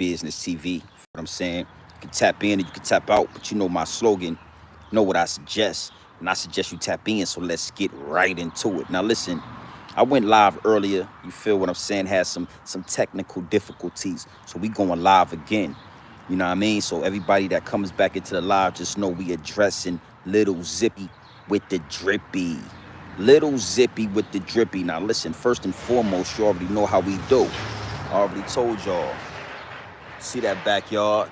business TV. You know what I'm saying? You can tap in and you can tap out, but you know my slogan, know what I suggest. And I suggest you tap in, so let's get right into it. Now listen, I went live earlier. You feel what I'm saying? Had some technical difficulties. So we going live again. You know what I mean? So everybody that comes back into the live, just know we addressing little Zippy with the Drippy. Little Zippy with the Drippy. Now listen, first and foremost, you already know how we do. I already told y'all. See that backyard?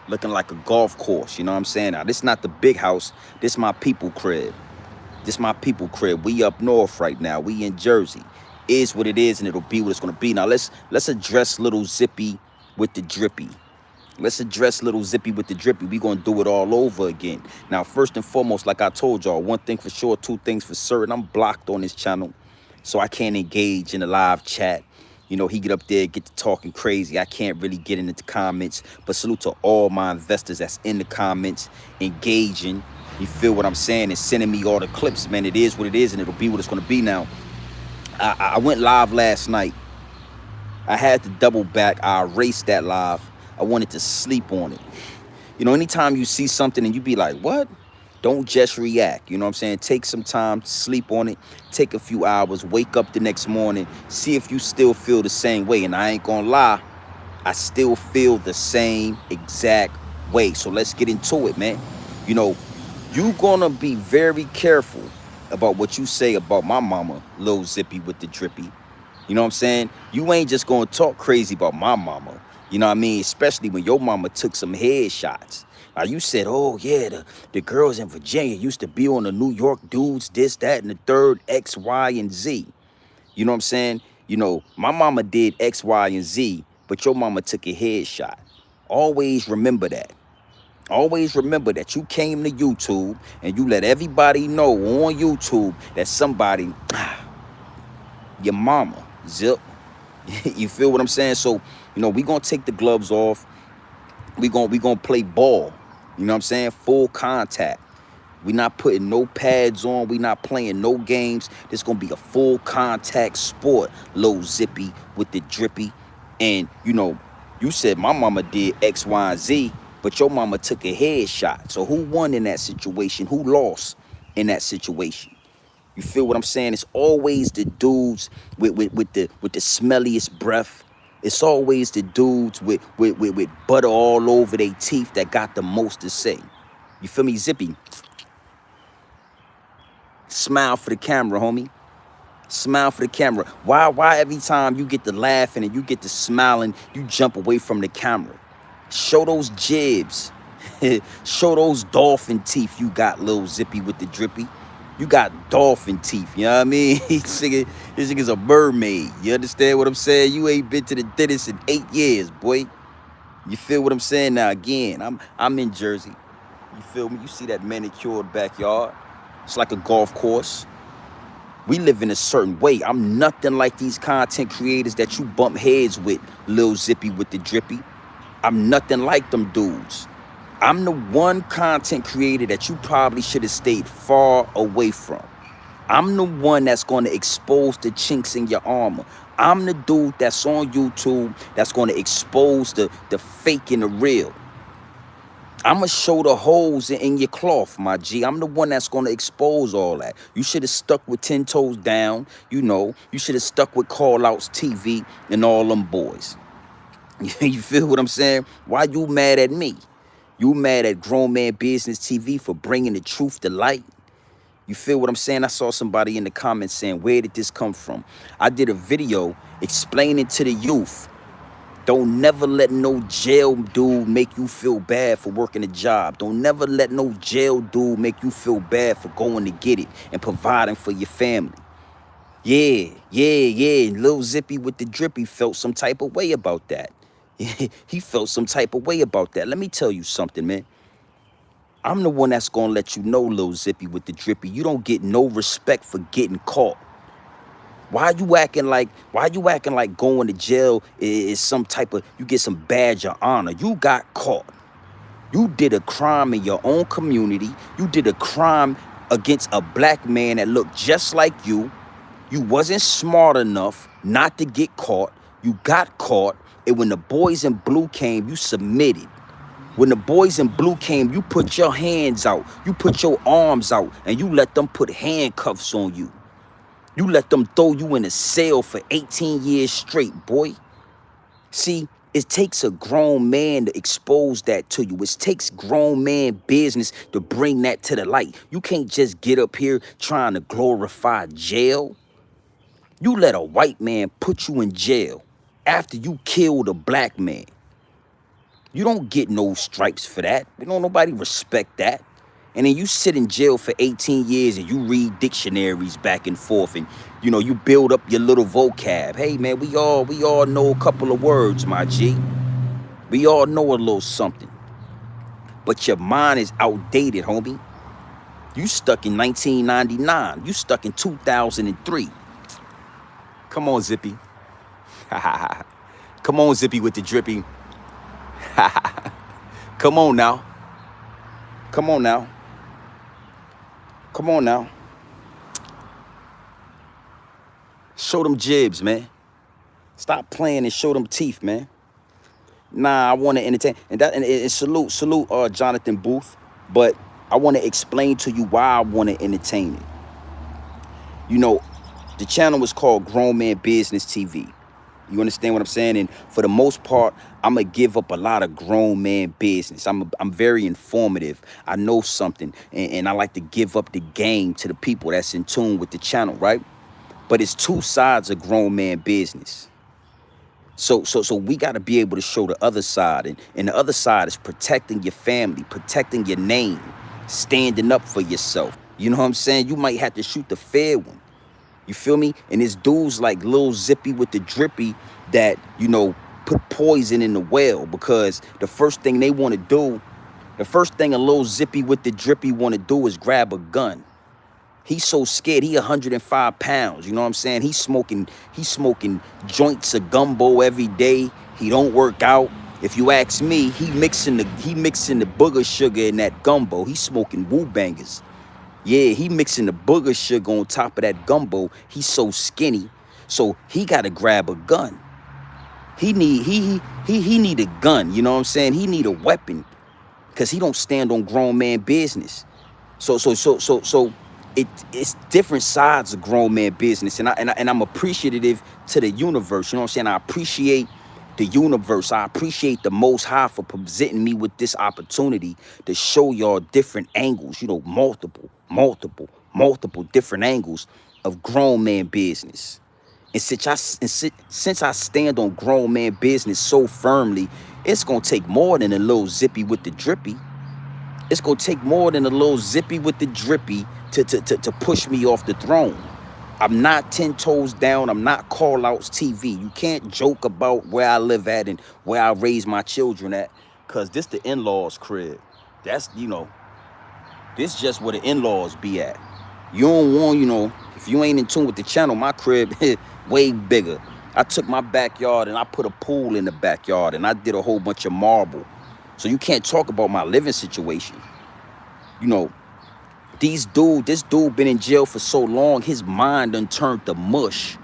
Looking like a golf course, you know what I'm saying? Now, this not the big house. This my people crib. This my people crib. We up north right now. We in Jersey. Is what it is, and it'll be what it's gonna be. Now let's address little Zippy with the Drippy. Let's address little Zippy with the Drippy. We gonna do it all over again. Now, first and foremost, like I told y'all, one thing for sure, two things for certain. I'm blocked on this channel, so I can't engage in the live chat. You know, he get up there, get to talking crazy. I can't really get into the comments. But salute to all my investors that's in the comments, engaging. You feel what I'm saying? And sending me all the clips, man. It is what it is, and it'll be what it's gonna be now. I went live last night. I had to double back. I erased that live. I wanted to sleep on it. You know, anytime you see something and you be like, what? Don't just react. You know what I'm saying? Take some time, sleep on it. Take a few hours, wake up the next morning, see if you still feel the same way. And I ain't gonna lie, I still feel the same exact way. So let's get into it, man. You know, you gonna be very careful about what you say about my mama, Lil Zippy with the Drippy. You know what I'm saying? You ain't just gonna talk crazy about my mama. You know what I mean? Especially when your mama took some headshots. Now you said, oh yeah, the girls in Virginia used to be on the New York dudes, this, that, and the third, X, Y, and Z. You know what I'm saying? You know, my mama did X, Y, and Z, but your mama took a headshot. Always remember that. Always remember that you came to YouTube and you let everybody know on YouTube that somebody, your mama, Zip. You feel what I'm saying? So, you know, we gonna take the gloves off. We gonna play ball. You know what I'm saying? Full contact. We not putting no pads on. We not playing no games. This gonna be a full contact sport. Low Zippy with the Drippy. And you know, you said my mama did X, Y, and Z, but your mama took a headshot. So who won in that situation? Who lost in that situation? You feel what I'm saying? It's always the dudes with the smelliest breath. It's always the dudes with butter all over their teeth that got the most to say. You feel me? Zippy. Smile for the camera, homie. Smile for the camera. Why every time you get to laughing and you get to smiling, you jump away from the camera? Show those jibs. Show those dolphin teeth you got, Lil Zippy with the Drippy. You got dolphin teeth, you know what I mean? This nigga's a mermaid. You understand what I'm saying? You ain't been to the dentist in 8 years, boy. You feel what I'm saying? Now again, I'm in Jersey. You feel me? You see that manicured backyard? It's like a golf course. We live in a certain way. I'm nothing like these content creators that you bump heads with, Lil Zippy with the Drippy. I'm nothing like them dudes. I'm the one content creator that you probably should have stayed far away from. I'm the one that's going to expose the chinks in your armor. I'm the dude that's on YouTube that's going to expose the fake and the real. I'm going to show the holes in your cloth, my G. I'm the one that's going to expose all that. You should have stuck with 10 Toes Down. You know, you should have stuck with Call Outs TV and all them boys. You feel what I'm saying? Why you mad at me? You mad at Grown Man Business TV for bringing the truth to light? You feel what I'm saying? I saw somebody in the comments saying, where did this come from? I did a video explaining to the youth, don't never let no jail dude make you feel bad for working a job. Don't never let no jail dude make you feel bad for going to get it and providing for your family. Yeah. Lil Zippy with the Drippy felt some type of way about that. He felt some type of way about that. Let me tell you something, man. I'm the one that's going to let you know, Lil Zippy with the Drippy, you don't get no respect for getting caught. Why you acting like going to jail is some type of, you get some badge of honor? You got caught. You did a crime in your own community. You did a crime against a black man that looked just like you. You wasn't smart enough not to get caught. You got caught. And when the boys in blue came, you submitted. When the boys in blue came, you put your hands out, you put your arms out, and you let them put handcuffs on you. You let them throw you in a cell for 18 years straight, boy. See, it takes a grown man to expose that to you. It takes grown man business to bring that to the light. You can't just get up here trying to glorify jail. You let a white man put you in jail after you killed a black man. You don't get no stripes for that. You don't nobody respect that. And then you sit in jail for 18 years and you read dictionaries back and forth and you build up your little vocab. Hey man, we all know a couple of words, my G. We all know a little something. But your mind is outdated, homie. You stuck in 1999. You stuck in 2003. Come on, Zippy. Come on, Zippy with the drippy. Come on now. Come on now. Come on now. Show them jibs, man. Stop playing and show them teeth, man. Nah, I want to entertain. And salute Jonathan Booth. But I want to explain to you why I want to entertain it. The channel is called Grown Man Business TV. You understand what I'm saying? And for the most part, I'm going to give up a lot of grown man business. I'm very informative. I know something. And I like to give up the game to the people that's in tune with the channel, right? But it's two sides of grown man business. So we got to be able to show the other side. And the other side is protecting your family, protecting your name, standing up for yourself. You know what I'm saying? You might have to shoot the fair one. You feel me? And it's dudes like Lil Zippy with the Drippy that, put poison in the well, because the first thing they want to do, the first thing a Lil Zippy with the Drippy want to do is grab a gun. He's so scared. He 105 pounds. You know what I'm saying? He's smoking joints of gumbo every day. He don't work out. If you ask me, he mixing the booger sugar in that gumbo. He's smoking woo bangers. Yeah, he mixing the booger sugar on top of that gumbo. He's so skinny, so he got to grab a gun. He need a gun. You know what I'm saying? He need a weapon, because he don't stand on grown man business. So it's different sides of grown man business, and I'm appreciative to the universe. You know what I'm saying? I appreciate the universe. I appreciate the Most High for presenting me with this opportunity to show y'all different angles, multiple different angles of grown man business. And since I stand on grown man business so firmly, it's going to take more than a little Zippy with the Drippy. It's going to take more than a little Zippy with the Drippy to push me off the throne. I'm not 10 toes down. I'm not Call Outs TV. You can't joke about where I live at and where I raise my children at, because this the in-laws crib. That's, this just where the in-laws be at. You don't want, if you ain't in tune with the channel, my crib way bigger. I took my backyard and I put a pool in the backyard and I did a whole bunch of marble. So you can't talk about my living situation. This dude been in jail for so long, his mind done turned to mush.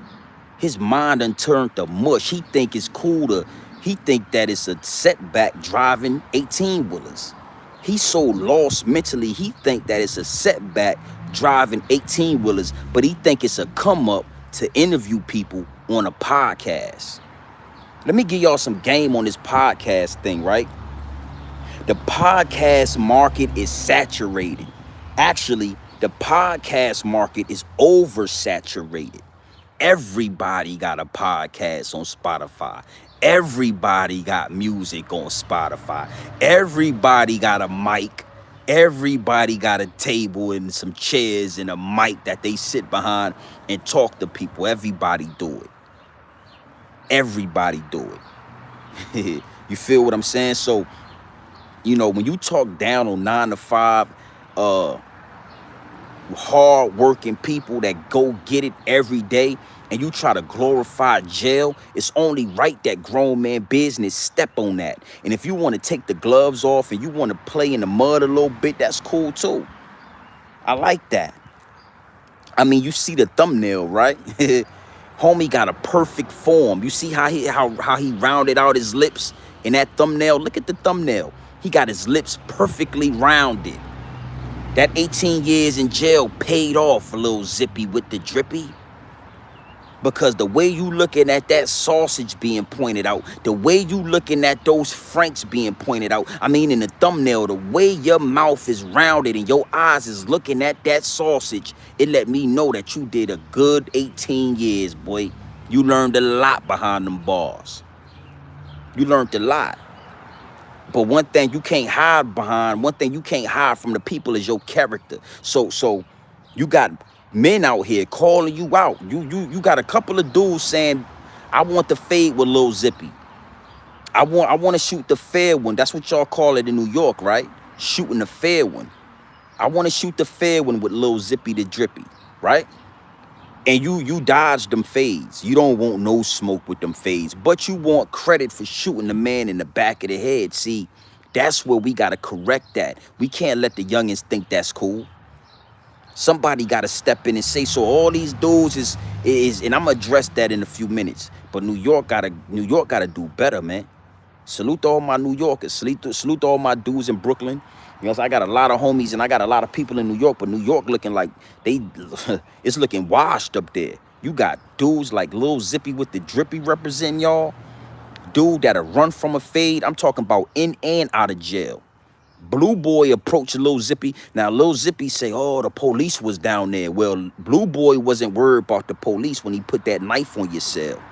His mind done turned to mush. He think it's cool he think that it's a setback driving 18-wheelers. He's so lost mentally, he think that it's a setback driving 18-wheelers, but he think it's a come up to interview people on a podcast. Let me give y'all some game on this podcast thing, right? The podcast market is saturated. Actually, the podcast market is oversaturated. Everybody got a podcast on Spotify. Everybody got music on Spotify. Everybody got a mic. Everybody got a table and some chairs and a mic that they sit behind and talk to people. Everybody do it. Everybody do it. You feel what I'm saying? So, when you talk down on 9 to 5, hard-working people that go get it every day, and you try to glorify jail, it's only right that grown man business step on that. And if you want to take the gloves off and you want to play in the mud a little bit, that's cool too. I like that. I mean, you see the thumbnail, right? Homie got a perfect form. You see how he rounded out his lips in that thumbnail? Look at the thumbnail. He got his lips perfectly rounded. That 18 years in jail paid off for little Zippy with the Drippy. Because the way you looking at that sausage being pointed out, the way you looking at those franks being pointed out, I mean in the thumbnail, the way your mouth is rounded and your eyes is looking at that sausage, it let me know that you did a good 18 years, boy. You learned a lot behind them bars. You learned a lot. But one thing you can't hide behind, one thing you can't hide from the people is your character. So you got men out here calling you out. You got a couple of dudes saying, I want the fade with Lil Zippy. I want to shoot the fair one. That's what y'all call it in New York, right? Shooting the fair one. I want to shoot the fair one with Lil Zippy the Drippy, right? And you dodge them fades. You don't want no smoke with them fades, but you want credit for shooting the man in the back of the head. See, that's where we got to correct that. We can't let the youngins think that's cool. Somebody got to step in and say, so all these dudes is, and I'm gonna address that in a few minutes. But New York gotta do better, man. Salute to all my New Yorkers. Salute to all my dudes in Brooklyn. You know, so I got a lot of homies and I got a lot of people in New York, but New York looking like it's looking washed up there. You got dudes like Lil Zippy with the Drippy representing y'all. Dude that'll run from a fade. I'm talking about in and out of jail. Blue Boy approached Lil Zippy. Now, Lil Zippy say, oh, the police was down there. Well, Blue Boy wasn't worried about the police when he put that knife on your cell.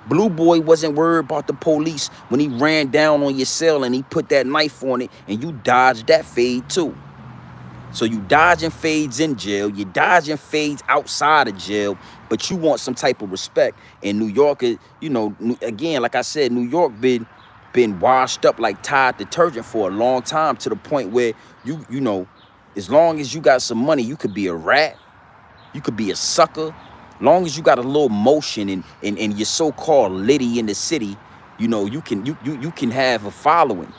Blue Boy wasn't worried about the police when he ran down on your cell and he put that knife on it and you dodged that fade too. So you dodging fades in jail, you dodging fades outside of jail, but you want some type of respect. And New York, you know, again, like I said, New York been washed up like Tide detergent for a long time, to the point where you know, as long as you got some money, you could be a rat, you could be a sucker. Long as you got a little motion and you're so-called litty in the city, you know, you can have a following.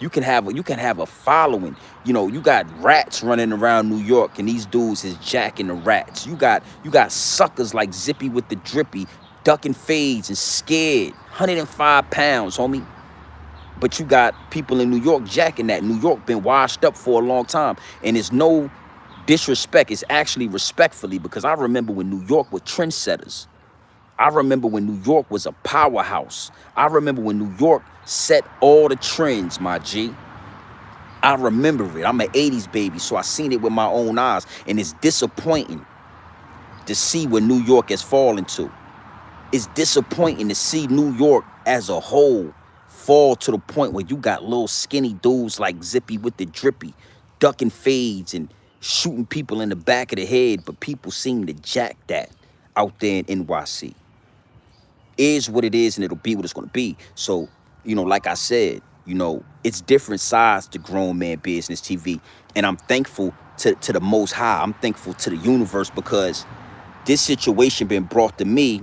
You can have a following. You know, you got rats running around New York and these dudes is jacking the rats. You got suckers like Zippy with the Drippy ducking fades and scared. 105 pounds, homie. But you got people in New York jacking that. New York been washed up for a long time. And it's no disrespect, is actually respectfully, because I remember when New York were trendsetters. I remember when New York was a powerhouse. I remember when New York set all the trends, my G. I remember it. I'm an 80s baby, so I seen it with my own eyes. And it's disappointing to see where New York has fallen to. It's disappointing to see New York as a whole fall to the point where you got little skinny dudes like Zippy with the Drippy ducking fades and shooting people in the back of the head, but people seem to jack that out there in NYC. Is what it is, and it'll be what it's going to be. So, you know, like I said, you know, it's different sides to Grown Man Business TV, and I'm thankful to the Most High. I'm thankful to the universe, because this situation been brought to me,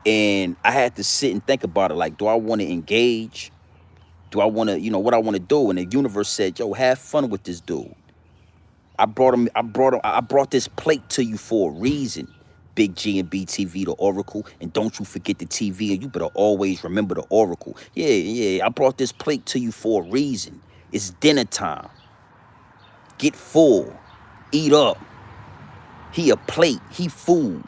and I had to sit and think about it. Like, do I want to engage? Do I want to, you know, what I want to do? And the universe said, yo, have fun with this dude. I brought this plate to you for a reason. Big G and BTV, the Oracle. And don't you forget the TV, and you better always remember the Oracle. Yeah, I brought this plate to you for a reason. It's dinner time. Get full. Eat up. He a plate. He food.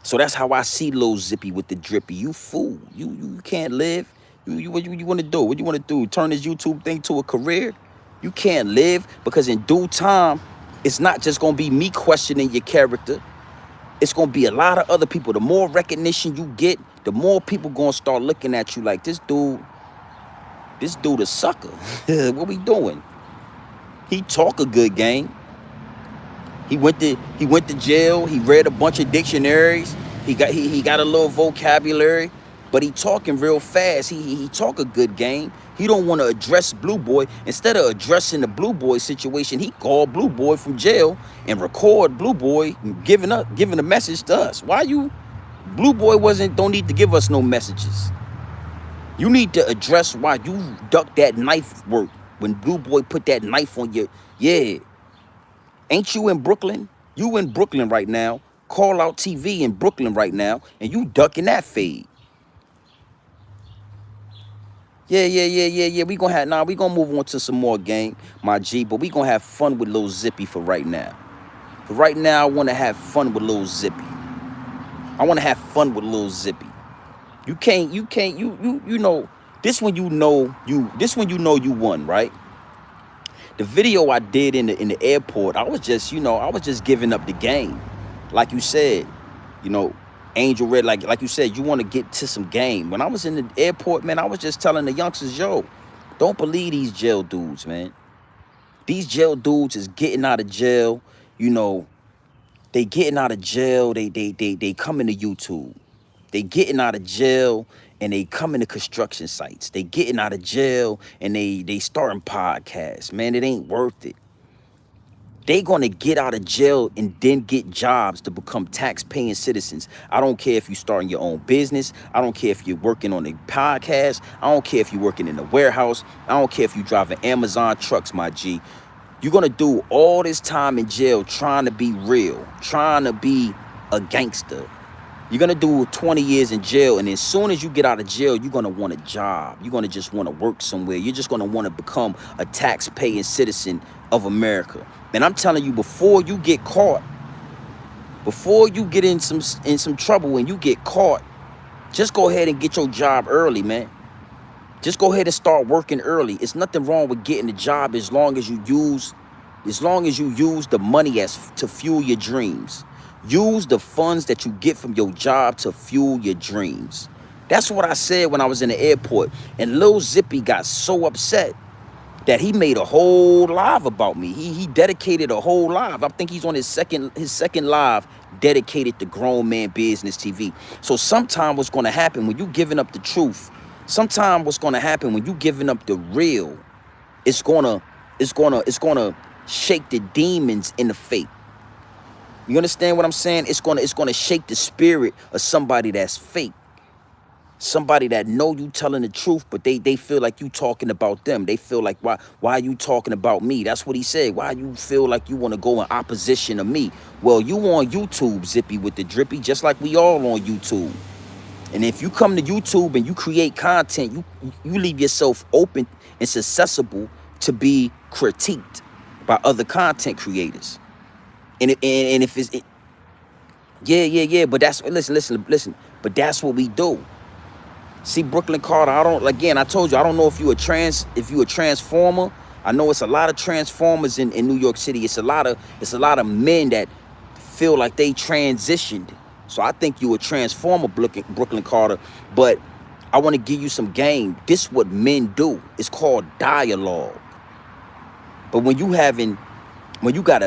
So that's how I see Lil Zippy with the Drippy. You fool. You can't live. What you want to do? What you want to do? Turn this YouTube thing to a career? You can't live, because in due time, it's not just going to be me questioning your character. It's going to be a lot of other people. The more recognition you get, the more people going to start looking at you like, this dude a sucker. What we doing? He talk a good game. He went to jail. He read a bunch of dictionaries. He got a little vocabulary, but he talking real fast. He talk a good game. He don't want to address Blue Boy. Instead of addressing the Blue Boy situation, he called Blue Boy from jail and record Blue Boy giving a message to us. Why you? Blue Boy don't need to give us no messages. You need to address why you ducked that knife work when Blue Boy put that knife on you. Yeah. Ain't you in Brooklyn? You in Brooklyn right now. call out TV in Brooklyn right now, and you ducking that fade. Yeah. We gonna have we gonna move on to some more game, my G. But we gonna have fun with Lil Zippy for right now. For right now, I wanna have fun with Lil Zippy. I wanna have fun with Lil Zippy. You know, this when you know you won, right? The video I did in the airport, I was just, I was just giving up the game. Like you said, you know, Angel Red, like you said, you want to get to some game. When I was in the airport, man, I was just telling the youngsters, yo, don't believe these jail dudes, man. These jail dudes is getting out of jail, you know, they getting out of jail, they coming to YouTube. They getting out of jail and they coming to construction sites. They getting out of jail and they starting podcasts. Man, it ain't worth it. They gonna get out of jail and then get jobs to become tax-paying citizens. I don't care if you starting your own business. I don't care if you're working on a podcast. I don't care if you're working in a warehouse. I don't care if you driving Amazon trucks, my G. You're gonna do all this time in jail trying to be real, trying to be a gangster. You're gonna do 20 years in jail, and as soon as you get out of jail, you're gonna want a job. You're gonna just want to work somewhere. You're just gonna want to become a tax-paying citizen of America. And I'm telling you, before you get caught, before you get in some trouble when you get caught, just go ahead and get your job early, man. Just go ahead and start working early. It's nothing wrong with getting a job as long as you use the money as to fuel your dreams. Use the funds that you get from your job to fuel your dreams. That's what I said when I was in the airport. And Lil Zippy got so upset that he made a whole live about me. He dedicated a whole live. I think he's on his second live dedicated to Grown Man Business TV. So sometime what's gonna happen when you giving up the truth, sometime what's gonna happen when you giving up the real, it's gonna shake the demons in the fake. You understand what I'm saying? It's gonna shake the spirit of somebody that's fake. Somebody that know you telling the truth, but they feel like you talking about them. They feel like, why are you talking about me? That's what he said. Why you feel like you want to go in opposition of me? Well, you on YouTube, Zippy with the Drippy, just like we all on YouTube. And if you come to YouTube and you create content, you leave yourself open and accessible to be critiqued by other content creators. And if it's yeah, but that's listen. But that's what we do. See, Brooklyn Carter, I told you, I don't know if you a transformer. I know it's a lot of transformers in New York City. It's a lot of men that feel like they transitioned. So I think you a transformer, Brooklyn Carter. But I want to give you some game. This what men do. It's called dialogue. But when you got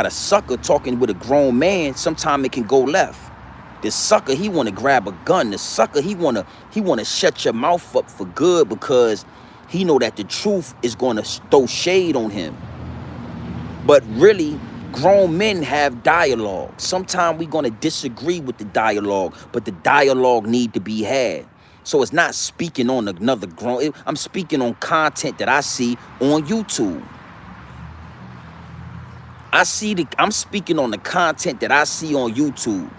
a sucker talking with a grown man, sometimes it can go left. The sucker, he want to grab a gun. The sucker, he want to shut your mouth up for good because he know that the truth is going to throw shade on him. But really, grown men have dialogue. Sometimes we going to disagree with the dialogue, but the dialogue need to be had. So it's not speaking on another grown. I'm speaking on content that I see on YouTube. I'm speaking on the content that I see on YouTube.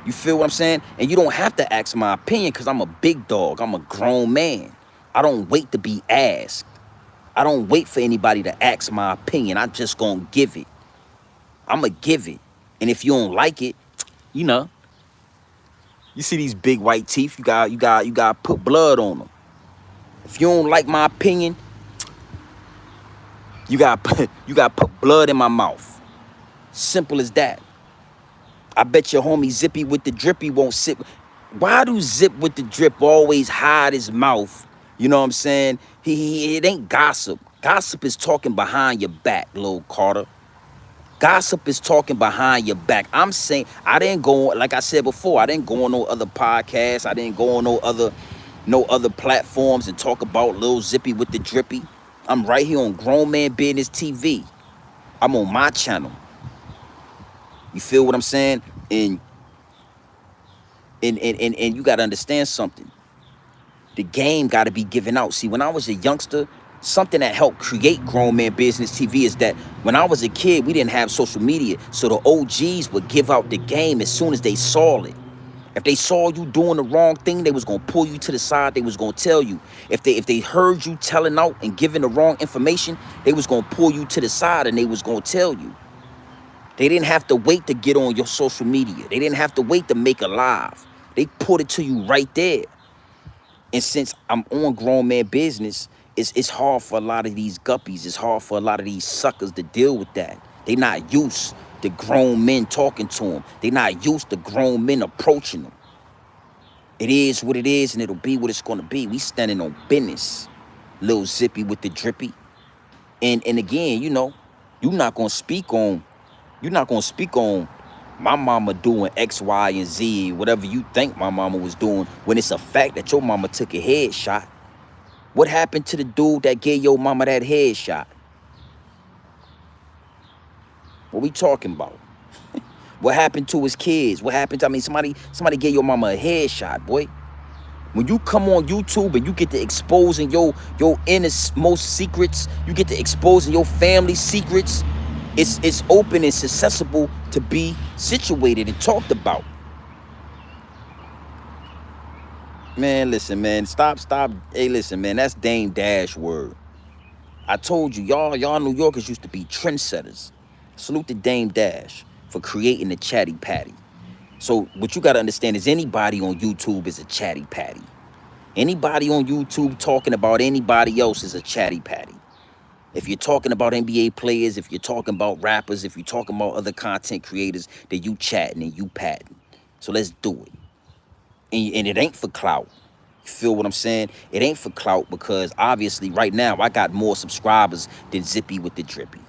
You feel what I'm saying? And you don't have to ask my opinion because I'm a big dog. I'm a grown man. I don't wait to be asked. I don't wait for anybody to ask my opinion. I'm just going to give it. I'm going to give it. And if you don't like it, you see these big white teeth, you got to put blood on them. If you don't like my opinion, you got to put blood in my mouth. Simple as that. I bet your homie Zippy with the Drippy won't sit. Why do Zip with the Drip always hide his mouth? You know what I'm saying? It ain't gossip. Gossip is talking behind your back, Lil Carter. Gossip is talking behind your back. I'm saying, I didn't go on, like I said before, I didn't go on no other podcasts. I didn't go on no other platforms and talk about Lil Zippy with the Drippy. I'm right here on Grown Man Business TV. I'm on my channel. You feel what I'm saying? And you got to understand something. The game got to be given out. See, when I was a youngster, Something that helped create Grown Man Business TV is that when I was a kid, we didn't have social media. So the OGs would give out the game as soon as they saw it. If they saw you doing the wrong thing, they was gonna pull you to the side. They was gonna tell you. If they heard you telling out and giving the wrong information, they was gonna pull you to the side and they was gonna tell you. They didn't have to wait to get on your social media. They didn't have to wait to make a live. They put it to you right there. And since I'm on Grown Man Business, it's hard for a lot of these guppies. It's hard for a lot of these suckers to deal with that. They not used to grown men talking to them. They not used to grown men approaching them. It is what it is, and it'll be what it's gonna be. We standing on business. Little Zippy with the Drippy. And again, you know, you're not gonna speak on my mama doing X, Y, and Z, whatever you think my mama was doing, when it's a fact that your mama took a headshot. What happened to the dude that gave your mama that headshot? What we talking about? What happened to his kids? What happened to, I mean, somebody gave your mama a headshot, boy. When you come on YouTube and you get to exposing your most secrets, you get to exposing your family secrets, it's open and accessible to be situated and talked about. Man, listen, man, stop. Hey, listen, man, that's Dame Dash word. I told you, y'all New Yorkers used to be trendsetters. Salute to Dame Dash for creating the chatty patty. So what you got to understand is anybody on YouTube is a chatty patty. Anybody on YouTube talking about anybody else is a chatty patty. If you're talking about NBA players, if you're talking about rappers, if you're talking about other content creators, then you chatting and you patting. So let's do it. And it ain't for clout. You feel what I'm saying? It ain't for clout because obviously right now I got more subscribers than Zippy with the Drippy.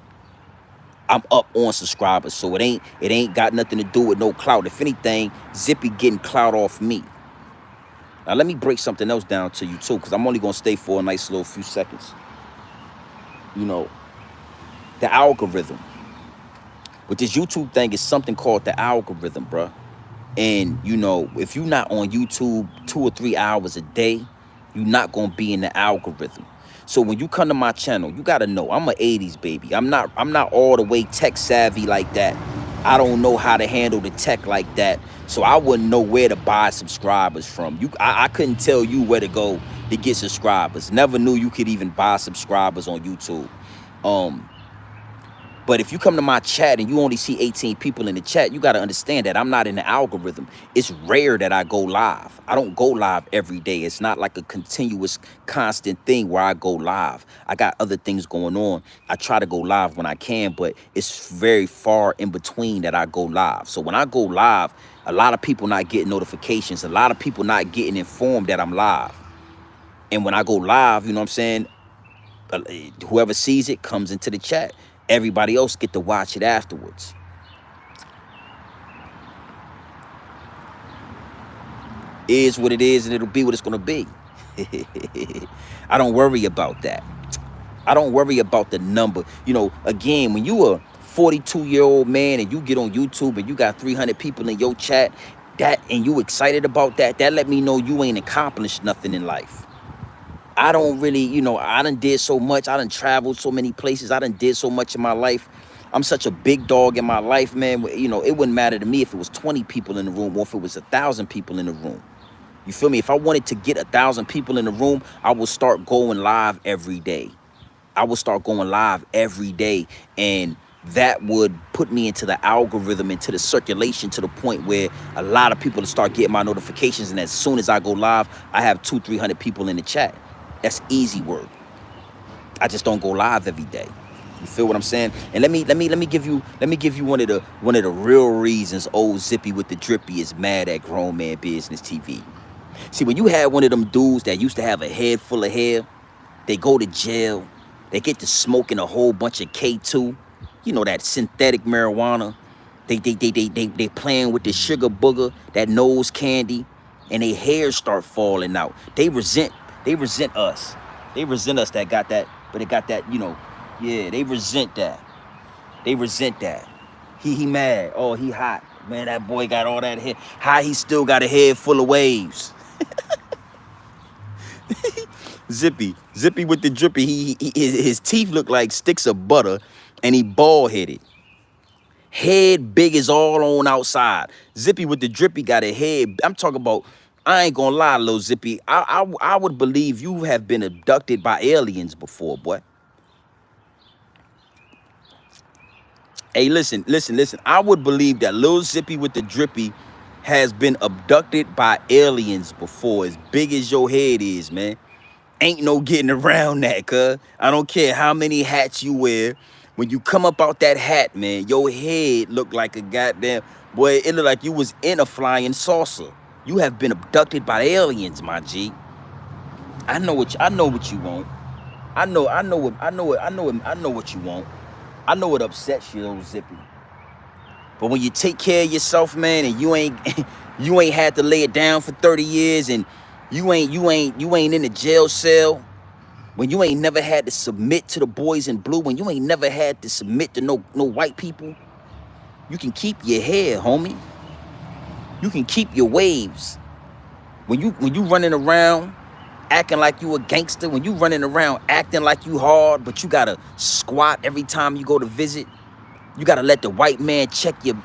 I'm up on subscribers, so it ain't got nothing to do with no clout. If anything, Zippy getting clout off me. Now let me break something else down to you too, because I'm only gonna stay for a nice little few seconds. You know, the algorithm. With this YouTube thing is something called the algorithm, bruh. And, you know, if you're not on YouTube 2 or 3 hours a day, you're not going to be in the algorithm. So when you come to my channel, you got to know I'm an 80s baby. I'm not all the way tech savvy like that. I don't know how to handle the tech like that. So I wouldn't know where to buy subscribers from. I couldn't tell you where to go to get subscribers. Never knew you could even buy subscribers on YouTube. But if you come to my chat and you only see 18 people in the chat, you got to understand that I'm not in the algorithm. It's rare that I go live. I don't go live every day. It's not like a continuous, constant thing where I go live. I got other things going on. I try to go live when I can, but it's very far in between that I go live. So when I go live, a lot of people not getting notifications. A lot of people not getting informed that I'm live. And when I go live, you know what I'm saying? Whoever sees it comes into the chat. Everybody else get to watch it afterwards. Is what it is, and it'll be what it's gonna be. I don't worry about that. I don't worry about the number. You know, again, when you a 42-year-old man and you get on YouTube and you got 300 people in your chat, and you excited about that, that let me know you ain't accomplished nothing in life. I don't really, you know, I done did so much. I done traveled so many places. I done did so much in my life. I'm such a big dog in my life, man. You know, it wouldn't matter to me if it was 20 people in the room or if it was 1,000 people in the room. You feel me? If I wanted to get 1,000 people in the room, I would start going live every day. I would start going live every day. And that would put me into the algorithm, into the circulation, to the point where a lot of people start getting my notifications. And as soon as I go live, I have 200-300 people in the chat. That's easy work. I just don't go live every day. You feel what I'm saying? And let me give you one of the real reasons old Zippy with the Drippy is mad at Grown Man Business TV. See, when you had one of them dudes that used to have a head full of hair, they go to jail, they get to smoking a whole bunch of K2, you know, that synthetic marijuana. They playing with the sugar booger, that nose candy, and their hair start falling out. They resent us. They resent us that got that, but it got that, you know, yeah, they resent that. They resent that. He mad. Oh, he hot. Man, that boy got all that hair. How he still got a head full of waves? Zippy with the drippy. His teeth look like sticks of butter, and he bald headed. Head big as all on outside. Zippy with the drippy got a head. I'm talking about. I ain't gonna lie, little Zippy. I would believe you have been abducted by aliens before, boy. Hey, listen. I would believe that Lil Zippy with the drippy has been abducted by aliens before, as big as your head is, man. Ain't no getting around that, cuz. I don't care how many hats you wear. When you come up out that hat, man, your head look like a goddamn, boy, it look like you was in a flying saucer. You have been abducted by aliens, my G. I know what you want. I know what you want. I know what upsets you, little Zippy. But when you take care of yourself, man, and you ain't you ain't had to lay it down for 30 years, and you ain't in the jail cell, when you ain't never had to submit to the boys in blue, when you ain't never had to submit to no white people, you can keep your hair, homie. You can keep your waves. When you running around acting like you a gangster, when you running around acting like you hard, but you gotta squat every time you go to visit. You gotta let the white man check your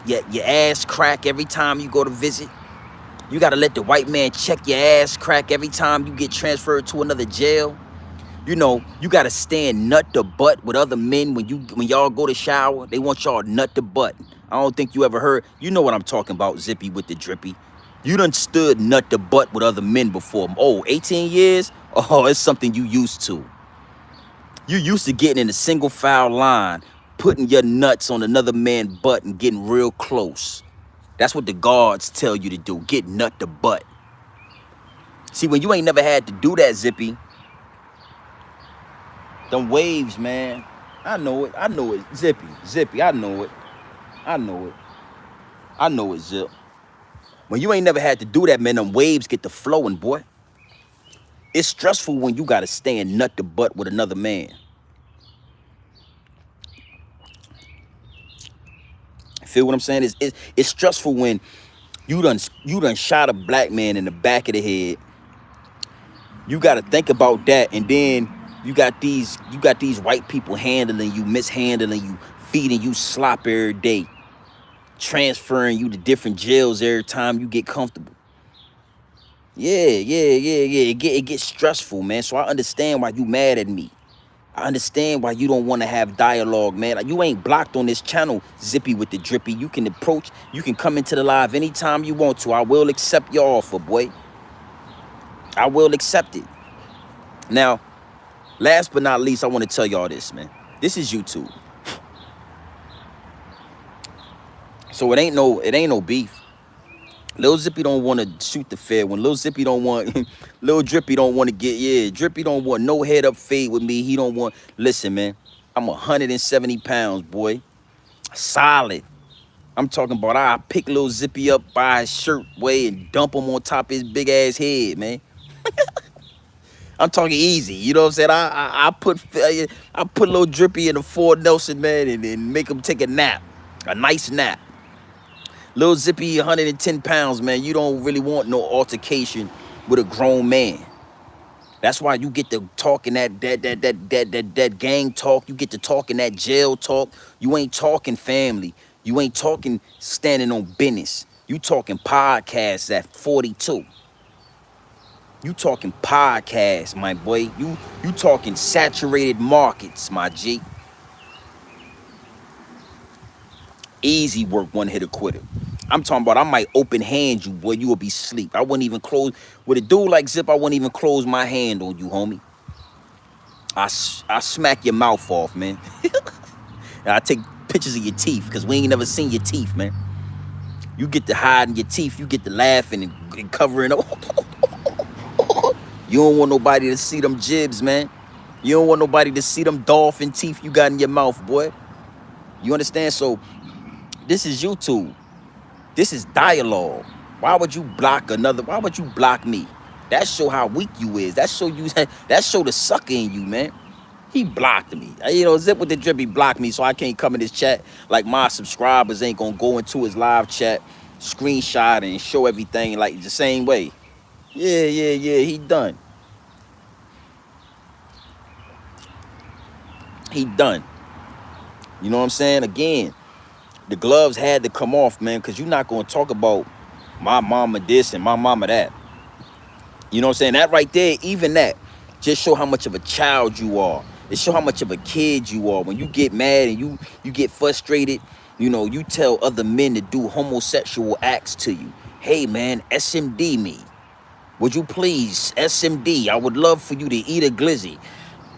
ass crack every time you go to visit. You gotta let the white man check your ass crack every time you get transferred to another jail. You know, you gotta stand nut to butt with other men when y'all go to shower. They want y'all nut to butt. I don't think you ever heard. You know what I'm talking about, Zippy with the drippy. You done stood nut to butt with other men before. Oh, 18 years? Oh, it's something you used to. You used to getting in a single file line, putting your nuts on another man's butt and getting real close. That's what the guards tell you to do. Get nut to butt. See, when you ain't never had to do that, Zippy, them waves, man. I know it. Zippy, I know it. I know it. I know it, Zip. When you ain't never had to do that, man, them waves get to flowing, boy. It's stressful when you gotta stand nut to butt with another man. Feel what I'm saying? It's stressful when you done shot a black man in the back of the head. You gotta think about that, and then you got these white people handling you, mishandling you, feeding you slop every day, transferring you to different jails every time you get comfortable. Yeah. It gets stressful, man. So I understand why you mad at me. I understand why you don't want to have dialogue, man. Like, you ain't blocked on this channel, Zippy with the drippy. You can approach, you can come into the live anytime you want to. I will accept your offer, boy. I will accept it. Now, last but not least, I want to tell y'all this, man. This is YouTube. So it ain't no beef. Lil Zippy don't want to shoot the fair one. Lil Zippy don't want, Lil Drippy don't want to get, Drippy don't want no head up fade with me. He don't want, listen, man, I'm 170 pounds, boy. Solid. I'm talking about I pick Lil Zippy up by his shirt way and dump him on top of his big ass head, man. I'm talking easy, you know what I'm saying? I put Lil Drippy in a Ford Nelson, man, and make him take a nap, a nice nap. Lil Zippy, 110 pounds, man. You don't really want no altercation with a grown man. That's why you get to talking that gang talk. You get to talking that jail talk. You ain't talking family. You ain't talking standing on business. You talking podcasts at 42. You talking podcasts, my boy. You talking saturated markets, my G. Easy work, one hitter quitter. I'm talking about I might open hand you, boy. You will be asleep. I wouldn't even close. With a dude like Zip, I wouldn't even close my hand on you, homie. I smack your mouth off, man. And I take pictures of your teeth, because we ain't never seen your teeth, man. You get to hiding your teeth. You get to laughing and covering up. You don't want nobody to see them jibs, man. You don't want nobody to see them dolphin teeth you got in your mouth, boy. You understand? So this is YouTube. This is dialogue. Why would you block another? Why would you block me? That show how weak you is. That show the sucker in you, man. He blocked me. You know, Zip with the Drippy blocked me, so I can't come in his chat. Like, my subscribers ain't gonna go into his live chat, screenshot and show everything like the same way. Yeah, he done. He done. You know what I'm saying? Again, the gloves had to come off, man, because you're not going to talk about my mama this and my mama that. You know what I'm saying? That right there, even that, just show how much of a child you are. It show how much of a kid you are. When you get mad and you get frustrated, you know, you tell other men to do homosexual acts to you. Hey, man, SMD me. Would you please, SMD? I would love for you to eat a glizzy.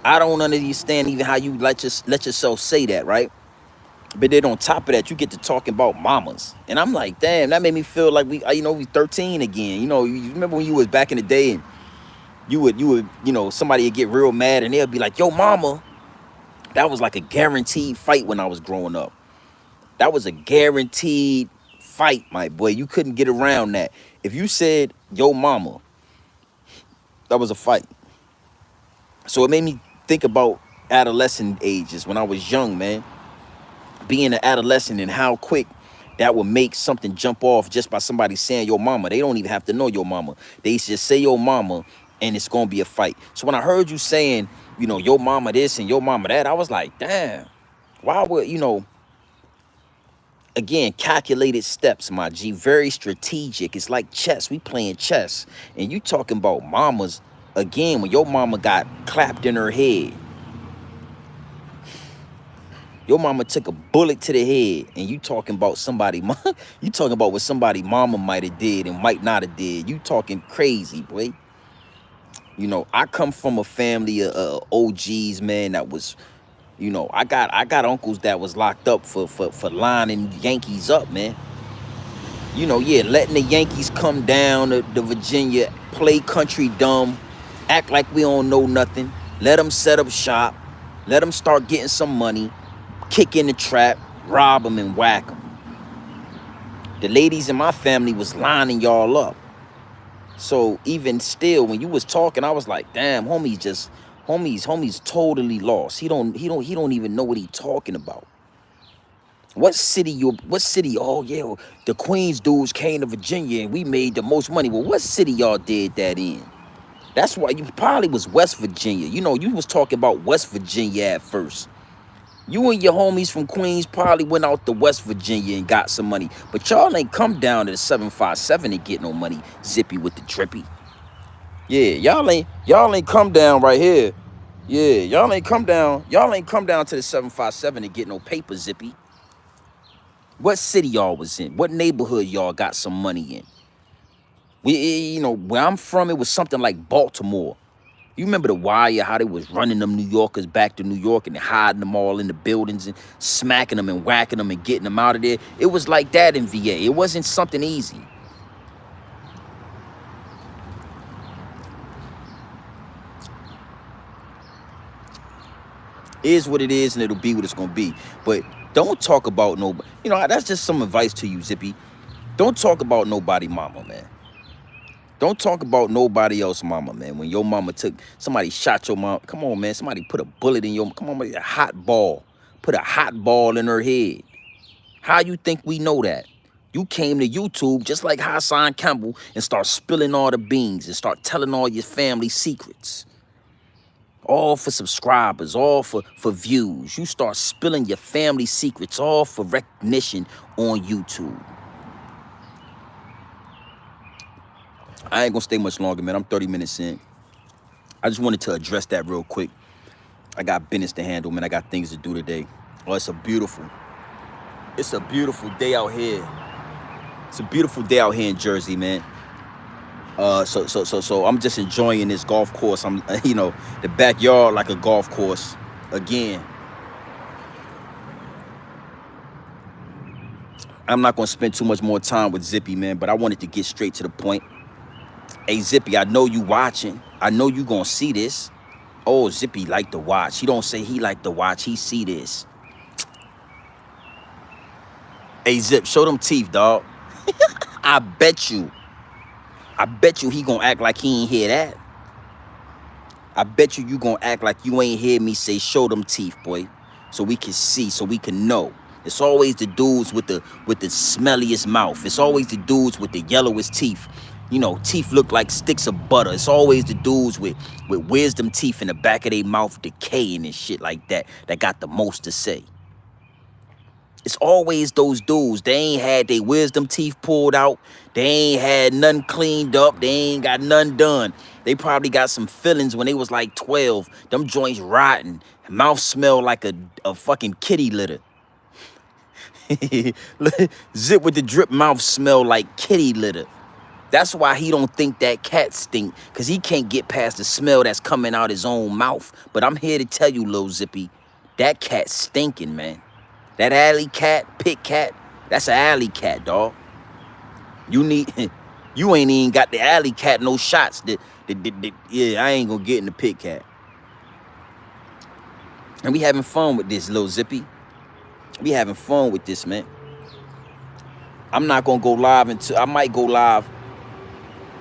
I don't understand even how you let yourself say that, right? But then on top of that, you get to talking about mamas. And I'm like, damn, that made me feel like we 13 again. You know, you remember when you was back in the day and you would, you know, somebody would get real mad and they'll be like, yo, mama. That was like a guaranteed fight when I was growing up. That was a guaranteed fight, my boy. You couldn't get around that. If you said, yo, mama, that was a fight. So it made me think about adolescent ages when I was young, man. Being an adolescent and how quick that would make something jump off just by somebody saying your mama. They don't even have to know your mama. They just say your mama and it's gonna be a fight. So when I heard you saying, you know, your mama this and your mama that, I was like, damn, why would, you know, again, calculated steps, my G, very strategic. It's like chess. We playing chess. And you talking about mamas, again, when your mama got clapped in her head. Your mama took a bullet to the head, and you talking about somebody, you talking about what somebody mama might have did and might not have did. You talking crazy, boy. You know, I come from a family of OGs, man, that was, you know, I got uncles that was locked up for lining Yankees up, man. You know, yeah, letting the Yankees come down to Virginia, play country dumb, act like we don't know nothing, let them set up shop, let them start getting some money, kick in the trap, rob them and whack them. The ladies in my family was lining y'all up. So even still, when you was talking, I was like, damn, homie's totally lost. He don't even know what he talking about. What city, oh yeah, the Queens dudes came to Virginia and we made the most money. Well, what city y'all did that in? That's why you probably was West Virginia. You know, you was talking about West Virginia at first. You and your homies from Queens probably went out to West Virginia and got some money. But y'all ain't come down to the 757 and get no money, Zippy with the Drippy. Yeah, y'all ain't come down right here. Yeah, y'all ain't come down to the 757 and get no paper, Zippy. What city y'all was in? What neighborhood y'all got some money in? You know, where I'm from, it was something like Baltimore. You remember The Wire, how they was running them New Yorkers back to New York and hiding them all in the buildings and smacking them and whacking them and getting them out of there? It was like that in VA. It wasn't something easy. It is what it is, and it'll be what it's going to be. But don't talk about nobody. You know, that's just some advice to you, Zippy. Don't talk about nobody mama, man. Don't talk about nobody else mama, man. When your mama somebody shot your mom. Come on, man. Somebody put a bullet in come on, man. A hot ball. Put a hot ball in her head. How you think we know that? You came to YouTube just like Hassan Campbell and start spilling all the beans and start telling all your family secrets. All for subscribers, all for views. You start spilling your family secrets, all for recognition on YouTube. I ain't gonna stay much longer, man. I'm 30 minutes in. I just wanted to address that real quick. I got business to handle, man. I got things to do today. Oh, it's a beautiful day out here. It's a beautiful day out here in Jersey, man. So I'm just enjoying this golf course. I'm, you know, the backyard like a golf course. Again, I'm not gonna spend too much more time with Zippy, man, but I wanted to get straight to the point. Hey, Zippy, I know you watching. I know you gonna see this. Oh, Zippy like to watch. He don't say he like to watch. He see this. Hey, Zip, show them teeth, dog. I bet you he gonna act like he ain't hear that. I bet you gonna act like you ain't hear me say show them teeth, boy. So we can see, so we can know. It's always the dudes with the smelliest mouth. It's always the dudes with the yellowest teeth. You know, teeth look like sticks of butter. It's always the dudes with wisdom teeth in the back of their mouth decaying and shit like that that got the most to say. It's always those dudes. They ain't had their wisdom teeth pulled out. They ain't had nothing cleaned up. They ain't got nothing done. They probably got some fillings when they was like 12. Them joints rotten. Mouth smell like a fucking kitty litter. Zip with the drip mouth smell like kitty litter. That's why he don't think that cat stink, because he can't get past the smell that's coming out his own mouth. But I'm here to tell you, Lil Zippy, that cat stinking, man. That alley cat, pit cat, that's an alley cat, dog. You ain't even got the alley cat no shots. Yeah, I ain't gonna get in the pit cat. And we having fun with this, Lil Zippy. We having fun with this, man. I'm not gonna go live until I might go live.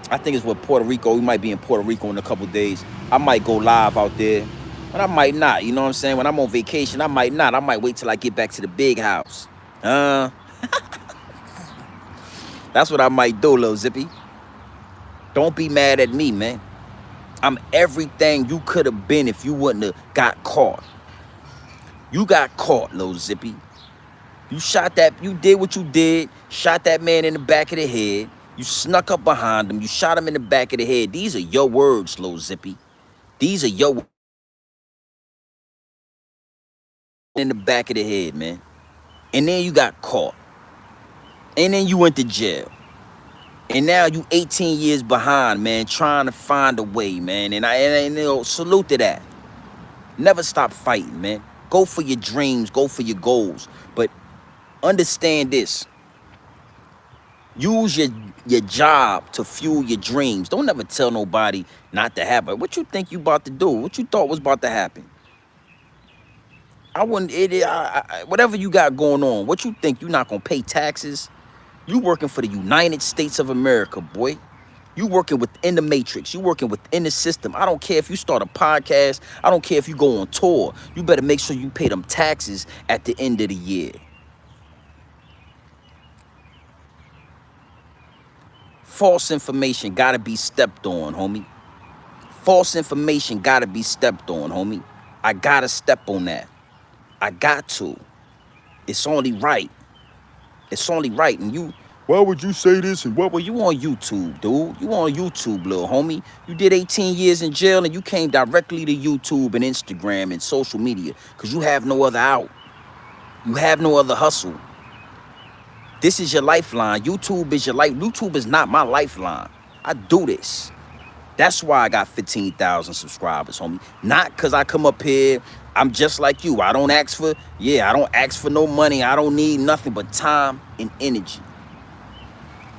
I think it's with Puerto Rico. We might be in Puerto Rico in a couple days. I might go live out there. But I might not, you know what I'm saying? When I'm on vacation, I might not. I might wait till I get back to the big house. That's what I might do, Lil Zippy. Don't be mad at me, man. I'm everything you could have been if you wouldn't have got caught. You got caught, Lil Zippy. You shot that, you did what you did, shot that man in the back of the head. You snuck up behind him. You shot him in the back of the head. These are your words, Lil Zippy. These are your words. In the back of the head, man. And then you got caught. And then you went to jail. And now you 18 years behind, man, trying to find a way, man. And I salute to that. Never stop fighting, man. Go for your dreams, go for your goals. But understand this. Use your job to fuel your dreams. Don't ever tell nobody not to have it. What you think you about to do? What you thought was about to happen? I wouldn't, whatever you got going on, what you think, you not gonna pay taxes? You working for the United States of America, boy. You working within the matrix. You working within the system. I don't care if you start a podcast. I don't care if you go on tour. You better make sure you pay them taxes at the end of the year. False information gotta be stepped on, homie. False information gotta be stepped on, homie. I gotta step on that. I got to. It's only right. It's only right. And you, why would you say this? And what were you on YouTube, dude? You on YouTube, little homie. You did 18 years in jail and you came directly to YouTube and Instagram and social media because you have no other out. You have no other hustle. This is your lifeline. YouTube is your life. YouTube is not my lifeline. I do this. That's why I got 15,000 subscribers, homie. Not because I come up here. I'm just like you. I don't ask for no money. I don't need nothing but time and energy.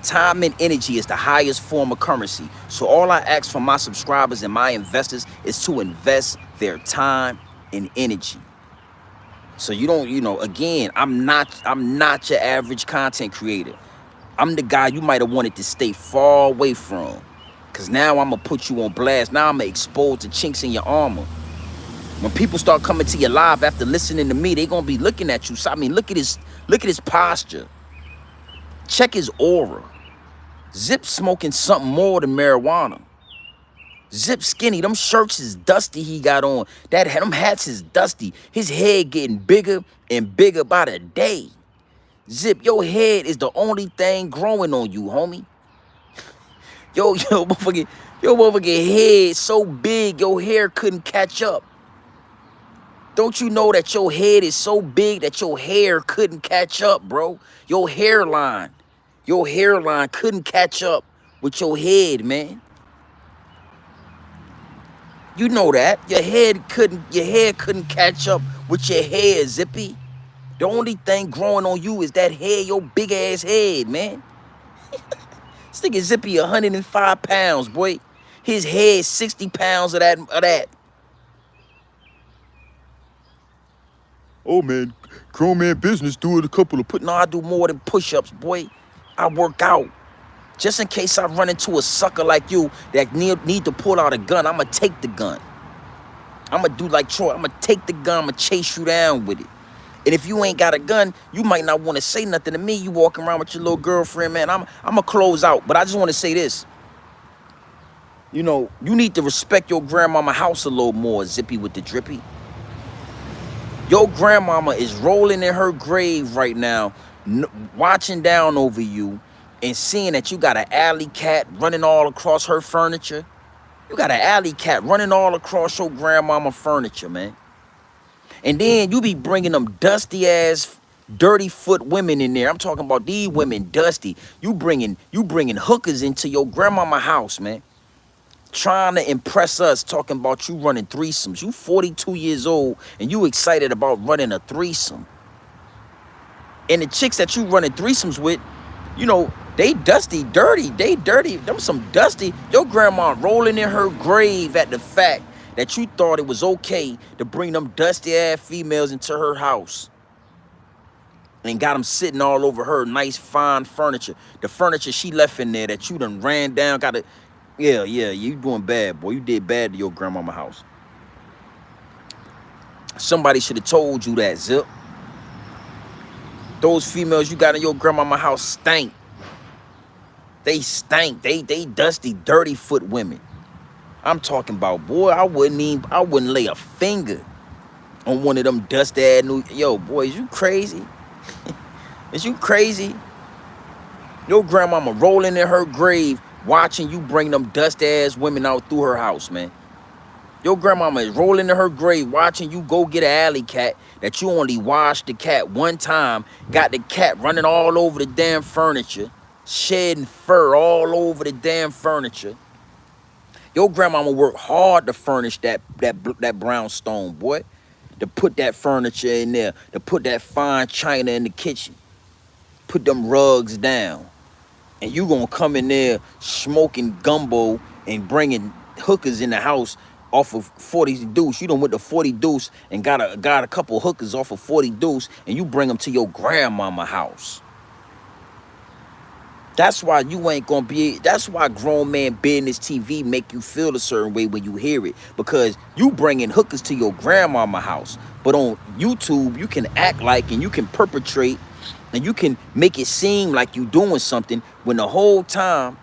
Time and energy is the highest form of currency. So all I ask from my subscribers and my investors is to invest their time and energy. So you don't, again, I'm not your average content creator. I'm the guy you might have wanted to stay far away from. Because now I'm going to put you on blast. Now I'm going to expose the chinks in your armor. When people start coming to your live after listening to me, they going to be looking at you. So, I mean, look at his posture. Check his aura. Zip smoking something more than marijuana. Zip skinny. Them shirts is dusty he got on. Them hats is dusty. His head getting bigger and bigger by the day. Zip, your head is the only thing growing on you, homie. Yo, motherfucking head so big, your hair couldn't catch up. Don't you know that your head is so big that your hair couldn't catch up, bro? Your hairline couldn't catch up with your head, man. You know that. Your hair couldn't catch up with your hair, Zippy. The only thing growing on you is that hair, your big ass head, man. This nigga Zippy 105 pounds, boy. His head 60 pounds of that. Oh man, grown man business, do it a couple of No, I do more than push-ups, boy. I work out. Just in case I run into a sucker like you that need to pull out a gun, I'ma take the gun. I'ma do like Troy. I'ma take the gun, I'ma chase you down with it. And if you ain't got a gun, you might not want to say nothing to me. You walking around with your little girlfriend, man. I'ma close out. But I just want to say this. You know, you need to respect your grandmama house a little more, Zippy with the Drippy. Your grandmama is rolling in her grave right now, watching down over you and seeing that you got an alley cat running all across her furniture. You got an alley cat running all across your grandmama furniture, man. And then you be bringing them dusty ass, dirty foot women in there. I'm talking about these women dusty. You bringing hookers into your grandmama house, man. Trying to impress us, talking about you running threesomes. You 42 years old and you excited about running a threesome. And the chicks that you running threesomes with, you know, they dusty, dirty. They dirty. Them some dusty. Your grandma rolling in her grave at the fact that you thought it was okay to bring them dusty ass females into her house. And got them sitting all over her nice, fine furniture. The furniture she left in there that you done ran down, got it. Yeah, you doing bad, boy. You did bad to your grandmama house. Somebody should have told you that, Zip. Those females you got in your grandmama house stank. They stank. They dusty, dirty foot women. I'm talking about, boy, I wouldn't lay a finger on one of them dust ass new. Yo, boy, is you crazy? Is you crazy? Your grandmama rolling in her grave, watching you bring them dust ass women out through her house, man. Your grandmama is rolling in her grave, watching you go get an alley cat that you only washed the cat one time, got the cat running all over the damn furniture, shedding fur all over the damn furniture. Your grandmama worked hard to furnish that brownstone, boy. To put that furniture in there, to put that fine china in the kitchen. Put them rugs down. And you gonna come in there smoking gumbo and bringing hookers in the house off of 40 deuce. You done went to 40 deuce and got a couple hookers off of 40 deuce, and you bring them to your grandmama house. That's why you ain't gonna be. That's why grown man business TV make you feel a certain way when you hear it, because you bringing hookers to your grandmama house. But on YouTube, you can act like and you can perpetrate and you can make it seem like you doing something when the whole time,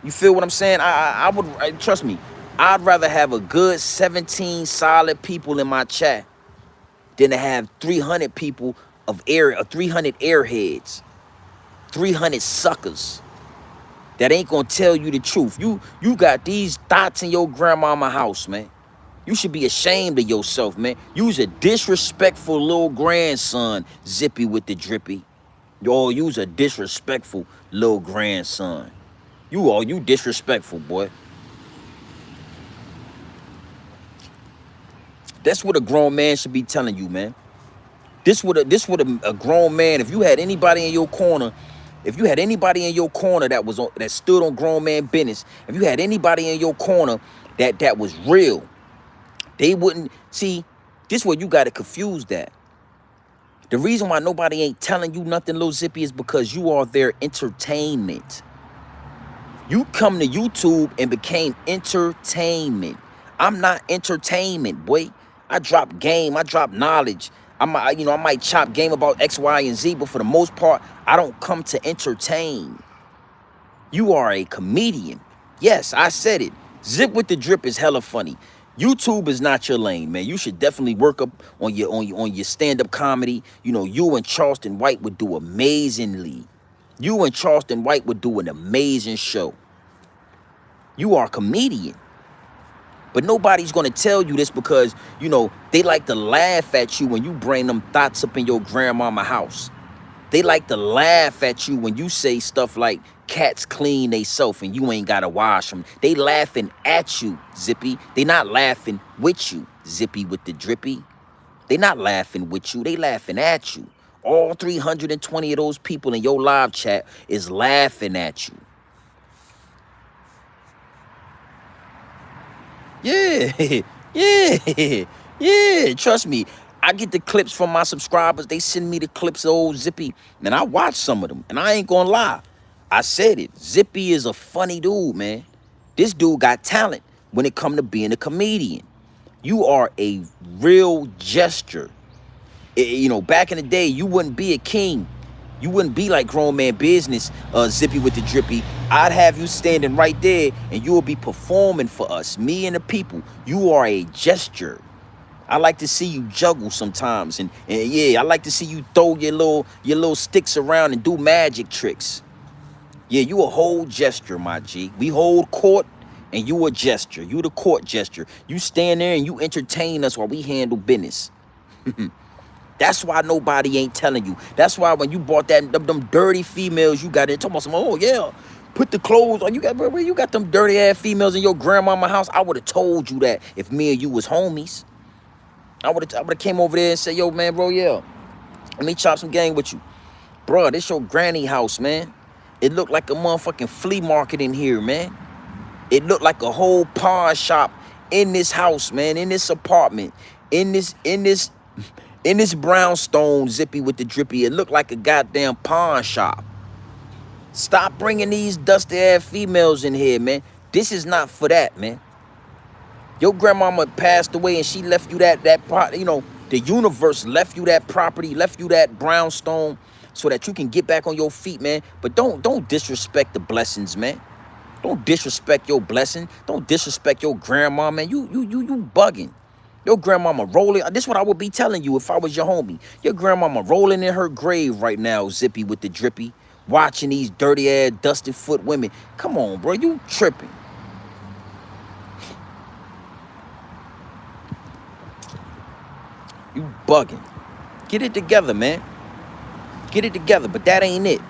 you feel what I'm saying? I would trust me. I'd rather have a good 17 solid people in my chat than to have 300 people of 300 airheads. 300 suckers that ain't gonna tell you the truth. You got these thoughts in your grandmama house, man. You should be ashamed of yourself, man. You's a disrespectful little grandson, Zippy with the Drippy. You's a disrespectful little grandson. You disrespectful, boy. That's what a grown man should be telling you, man. This would a grown man, if you had anybody in your corner, that stood on grown man business, if you had anybody in your corner that was real, they wouldn't see. This where you got to confuse that. The reason why nobody ain't telling you nothing, Lil Zippy, is because you are their entertainment. You come to YouTube and became entertainment. I'm not entertainment, boy. I drop game. I drop knowledge. I might chop game about X, Y, and Z, but for the most part, I don't come to entertain. You are a comedian. Yes, I said it. Zip with the Drip is hella funny. YouTube is not your lane, man. You should definitely work up on your stand-up comedy. You know, you and Charleston White would do amazingly. You and Charleston White would do an amazing show. You are a comedian. But nobody's going to tell you this because, you know, they like to laugh at you when you bring them thoughts up in your grandmama house. They like to laugh at you when you say stuff like cats clean theyself and you ain't got to wash them. They laughing at you, Zippy. They not laughing with you, Zippy with the Drippy. They not laughing with you. They laughing at you. All 320 of those people in your live chat is laughing at you. Yeah, yeah, trust me. I get the clips from my subscribers. They send me the clips of old Zippy, and I watch some of them, and I ain't gonna lie. I said it. Zippy is a funny dude, man. This dude got talent when it come to being a comedian. You are a real gesture. You know, back in the day, you wouldn't be a king. You wouldn't be like grown man business, Zippy with the Drippy. I'd have you standing right there and you will be performing for us, me and the people. You are a gesture. I like to see you juggle sometimes, and yeah, I like to see you throw your little sticks around and do magic tricks. Yeah, you a whole gesture, my G. We hold court, and you a gesture. You the court gesture. You stand there and you entertain us while we handle business. That's why nobody ain't telling you. That's why when you bought them dirty females, you got in talking about some, oh yeah, put the clothes on. You got, where you got them dirty ass females in your grandmama house? I would have told you that if me and you was homies. I would have came over there and said, yo, man, bro, yeah, let me chop some game with you. Bro, this your granny house, man. It looked like a motherfucking flea market in here, man. It looked like a whole pawn shop in this house, man, in this apartment, in this brownstone, Zippy with the Drippy. It looked like a goddamn pawn shop. Stop bringing these dusty ass females in here, man. This is not for that, man. Your grandmama passed away and she left you that you know, the universe left you that property, left you that brownstone so that you can get back on your feet, man. But don't disrespect the blessings, man. Don't disrespect your blessing. Don't disrespect your grandma, man. You bugging. Your grandmama rolling. This is what I would be telling you if I was your homie. Your grandmama rolling in her grave right now, Zippy with the Drippy, watching these dirty ass, dusty foot women. Come on, bro. You tripping. You bugging. Get it together, man. Get it together. But that ain't it.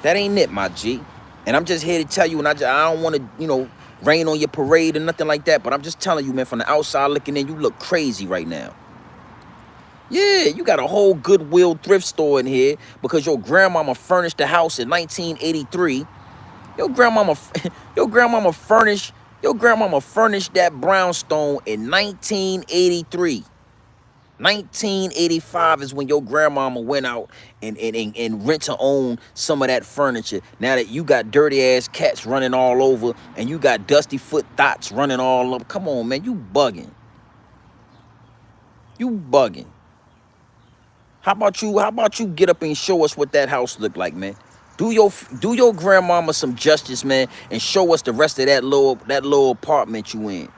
That ain't it, my G. And I'm just here to tell you, and I don't want to, you know, rain on your parade or nothing like that. But I'm just telling you, man, from the outside looking in, you look crazy right now. Yeah, you got a whole Goodwill thrift store in here because your grandmama furnished the house in 1983. Your grandmama furnished that brownstone in 1983. 1985 is when your grandmama went out and rent to own some of that furniture. Now that you got dirty ass cats running all over and you got dusty foot thoughts running all up. Come on, man, you bugging. You bugging. How about you get up and show us what that house looked like, man? Do your grandmama some justice, man, and show us the rest of that little apartment you in.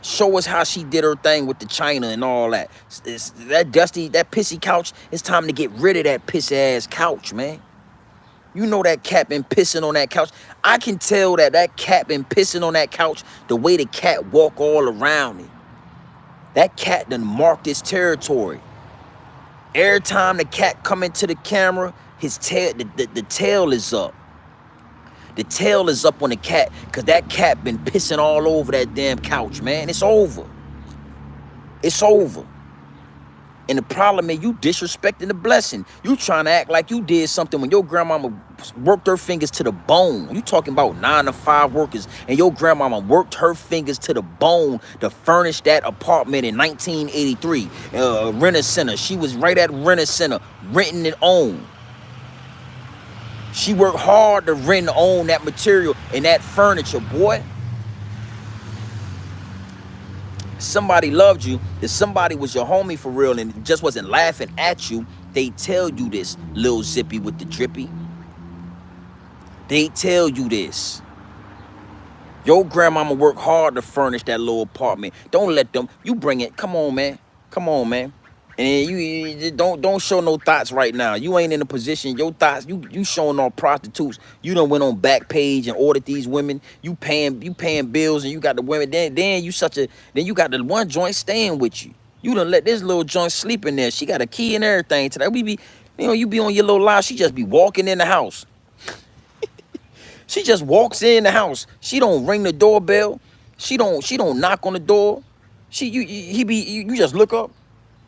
Show us how she did her thing with the china and all that. That dusty, that pissy couch. It's time to get rid of that pissy ass couch, man. You know that cat been pissing on that couch. I can tell that cat been pissing on that couch the way the cat walk all around it. That cat done marked his territory. Every time the cat come into the camera, his tail, the tail is up. The tail is up on the cat because that cat been pissing all over that damn couch, man. It's over. It's over. And the problem is you disrespecting the blessing. You trying to act like you did something when your grandmama worked her fingers to the bone. You talking about 9 to 5 workers and your grandmama worked her fingers to the bone to furnish that apartment in 1983. Renter Center. She was right at Renter Center, renting it on. She worked hard to rent and own that material and that furniture, boy. Somebody loved you, if somebody was your homie for real and just wasn't laughing at you, they tell you this, Lil Zippy with the Drippy. They tell you this. Your grandmama worked hard to furnish that little apartment. Don't let them, you bring it, come on, man. Come on, man. And you don't show no thoughts right now. You ain't in a position. Your thoughts, you showing all prostitutes. You done went on Backpage and ordered these women. You paying bills and you got the women. Then you got the one joint staying with you. You done let this little joint sleep in there. She got a key and everything. Today you be on your little live. She just be walking in the house. She just walks in the house. She don't ring the doorbell. She don't knock on the door. You just look up.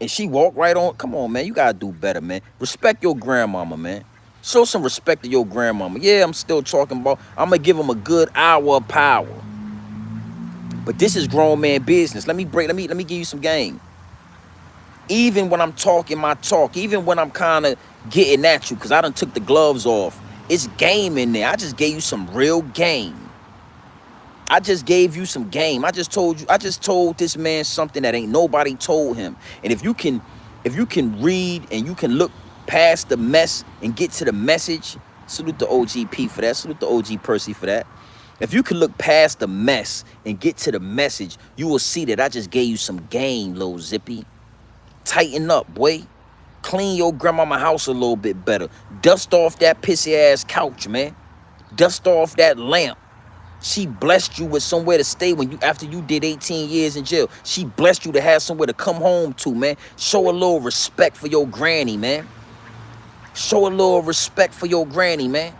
And she walked right on. Come on, man. You got to do better, man. Respect your grandmama, man. Show some respect to your grandmama. Yeah, I'm still talking about, I'm going to give them a good hour of power. But this is grown man business. Let me give you some game. Even when I'm talking my talk, even when I'm kind of getting at you, because I done took the gloves off, it's game in there. I just gave you some real game. I just gave you some game. I just told this man something that ain't nobody told him. And if you can read and you can look past the mess and get to the message, salute the OGP for that. Salute the OG Percy for that. If you can look past the mess and get to the message, you will see that I just gave you some game, little Zippy. Tighten up, boy. Clean your grandmama house a little bit better. Dust off that pissy ass couch, man. Dust off that lamp. She blessed you with somewhere to stay when you after you did 18 years in jail. She blessed you to have somewhere to come home to, man. Show a little respect for your granny, man. Show a little respect for your granny, man.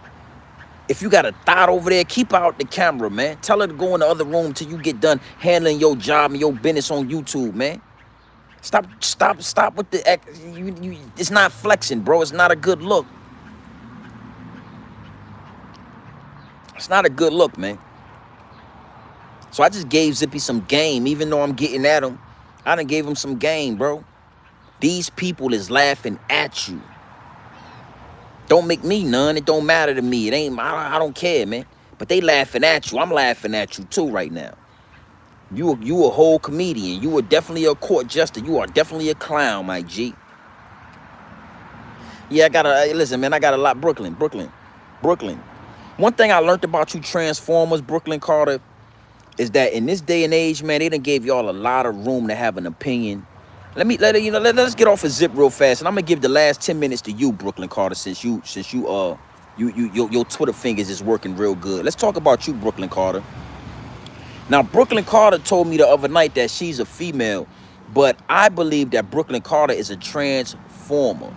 If you got a thought over there, keep out the camera, man. Tell her to go in the other room till you get done handling your job and your business on YouTube, man. Stop with the, it's not flexing, bro. It's not a good look. It's not a good look, man. So I just gave Zippy some game, even though I'm getting at him. I done gave him some game, bro. These people is laughing at you. Don't make me none. It don't matter to me. It ain't. I don't care, man. But they laughing at you. I'm laughing at you too right now. You a whole comedian. You are definitely a court jester. You are definitely a clown, my G. Yeah, listen, man. I got a lot. Brooklyn. One thing I learned about you Transformers, Brooklyn Carter, is that in this day and age, man, they done gave y'all a lot of room to have an opinion. Let's get off a Zip real fast, and I'm gonna give the last 10 minutes to you, Brooklyn Carter, since your Twitter fingers is working real good. Let's talk about you, Brooklyn Carter. Now, Brooklyn Carter told me the other night that she's a female, but I believe that Brooklyn Carter is a transformer.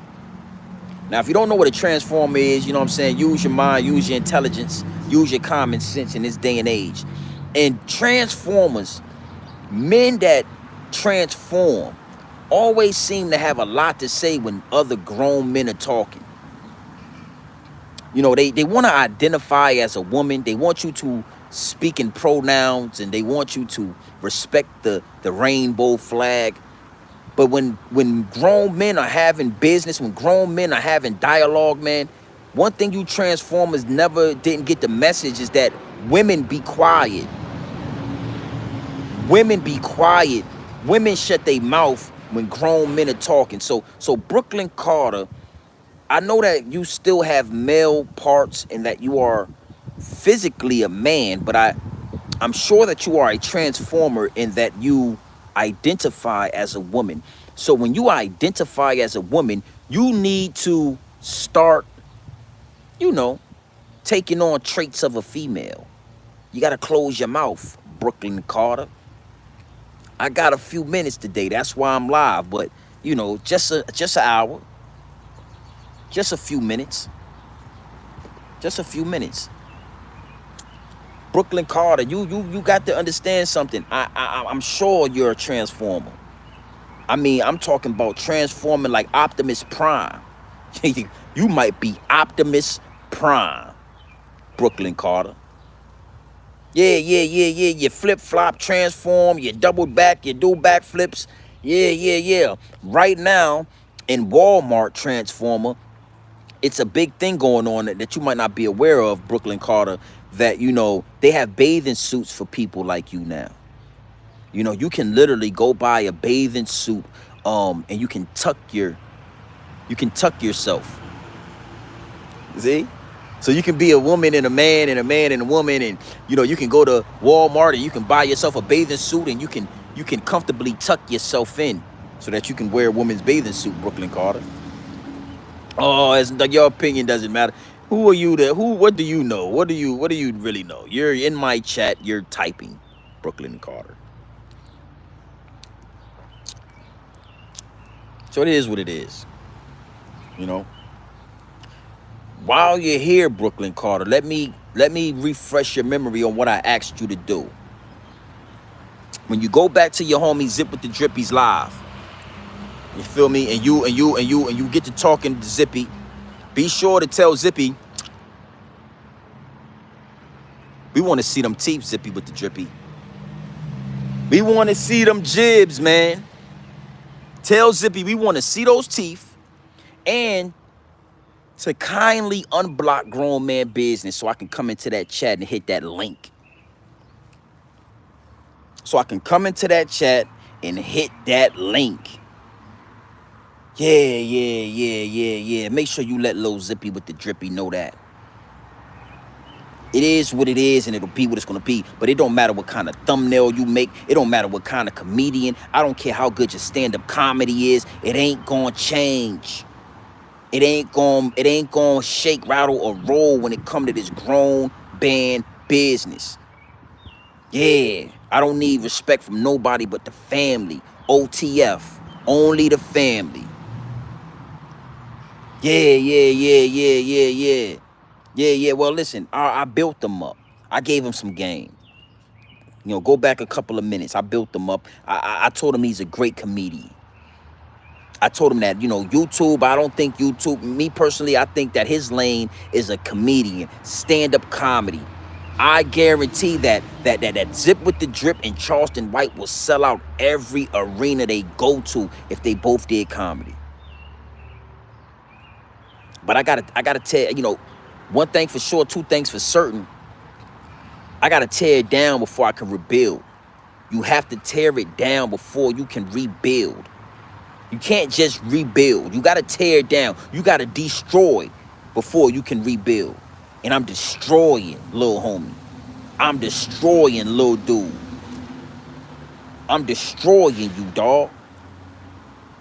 Now, if you don't know what a transformer is, you know what I'm saying, use your mind, use your intelligence, use your common sense in this day and age. And transformers, men that transform, always seem to have a lot to say when other grown men are talking. You know, they want to identify as a woman. They want you to speak in pronouns, and they want you to respect the rainbow flag. But when grown men are having business, when grown men are having dialogue, man, one thing you transformers didn't get the message is that women be quiet. Women be quiet. Women shut their mouth when grown men are talking. So Brooklyn Carter, I know that you still have male parts and that you are physically a man, but I'm sure that you are a transformer in that you identify as a woman. So when you identify as a woman, you need to start, taking on traits of a female. You got to close your mouth, Brooklyn Carter. I got a few minutes today. That's why I'm live. But, just an hour. Just a few minutes. Just a few minutes. Brooklyn Carter, you got to understand something. I'm sure you're a transformer. I mean, I'm talking about transforming like Optimus Prime. You might be Optimus Prime, Brooklyn Carter. Yeah. You flip-flop, transform, you double back, you do backflips. Yeah. Right now, in Walmart Transformer, it's a big thing going on that you might not be aware of, Brooklyn Carter, that, they have bathing suits for people like you now. You can literally go buy a bathing suit, and you can tuck yourself. See? So you can be a woman and a man and a man and a woman, and you can go to Walmart and you can buy yourself a bathing suit, and you can comfortably tuck yourself in so that you can wear a woman's bathing suit, Brooklyn Carter. Oh, it's like your opinion doesn't matter. Who are you what do you know? What do you really know? You're in my chat, you're typing, Brooklyn Carter. So it is what it is. While you're here, Brooklyn Carter, let me refresh your memory on what I asked you to do. When you go back to your homie Zip with the Drippies live, you feel me? And you get to talking to Zippy, be sure to tell Zippy, we want to see them teeth, Zippy with the Drippy. We want to see them jibs, man. Tell Zippy we want to see those teeth, and to kindly unblock grown man business so I can come into that chat and hit that link. So I can come into that chat and hit that link. Yeah. Make sure you let Lil Zippy with the Drippy know that. It is what it is, and it'll be what it's gonna be. But it don't matter what kind of thumbnail you make. It don't matter what kind of comedian. I don't care how good your stand-up comedy is. It ain't gonna change. It ain't gonna shake, rattle, or roll when it come to this grown band business. Yeah, I don't need respect from nobody but the family. OTF, only the family. Yeah. Well, listen, I built them up. I gave him some game. You know, go back a couple of minutes. I built him up. I told him he's a great comedian. I told him that, you know, YouTube, I don't think YouTube, me personally, I think that his lane is a comedian, stand-up comedy. I guarantee that Zip with the Drip and Charleston White will sell out every arena they go to if they both did comedy. But I gotta tell, you know, one thing for sure, two things for certain. I gotta tear it down before I can rebuild. You have to tear it down before you can rebuild. You can't just rebuild. You gotta tear it down. You gotta destroy before you can rebuild. And I'm destroying little homie. I'm destroying little dude. I'm destroying you, dog.